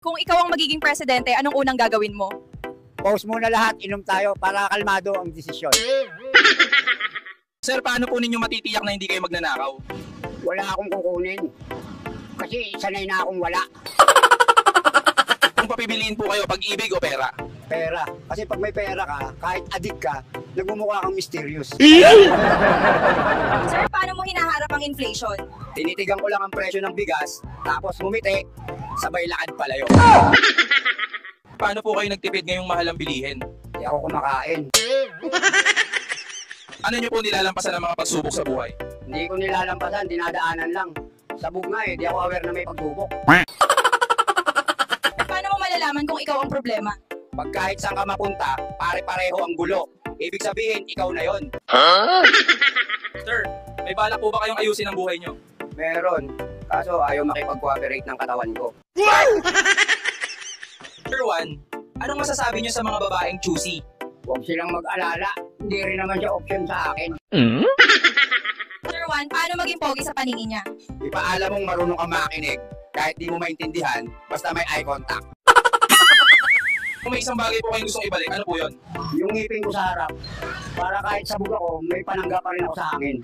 Kung ikaw ang magiging presidente, anong unang gagawin mo? Pause muna lahat, inom tayo para kalmado ang desisyon. Sir, paano po ninyo matitiyak na hindi kayo magnanakaw? Wala akong kukunin. Kasi sanay na akong wala. Kung papibiliin po kayo, pag-ibig o pera? Pera. Kasi pag may pera ka, kahit adik ka, nagmumukha kang mysterious. Sir, paano mo hinaharap ang inflation? Tinitigan ko lang ang presyo ng bigas, tapos bumiti, sabay lakad palayo. Paano po kayo nagtipid ngayong mahal ang bilihin? Hindi ako kumakain. Ano nyo po nilalampasan ng mga pagsubok sa buhay? Hindi ko nilalampasan, dinadaanan lang. Sabog nga di ako aware na may pagsubok. Paano mo malalaman kung ikaw ang problema? Pag kahit saan ka mapunta, pare-pareho ang gulo. Ibig sabihin, ikaw na yon. Sir, may balak po ba kayong ayusin ang buhay nyo? Meron. Kaso ayaw makipag-cooperate ng katawan ko. Sir Juan, anong masasabi nyo sa mga babaeng choosy? Huwag silang mag-alala. Hindi rin naman siya option sa akin. Sir Juan, paano maging pogi sa paningin niya? Ipaalam mong marunong ka makinig. Kahit di mo maintindihan, basta may eye contact. Kung may isang bagay po kayong gustong ibalik, ano po yun? Yung ngipin ko sa harap, para kahit sabog ako, may panangga pa rin ako sa hangin.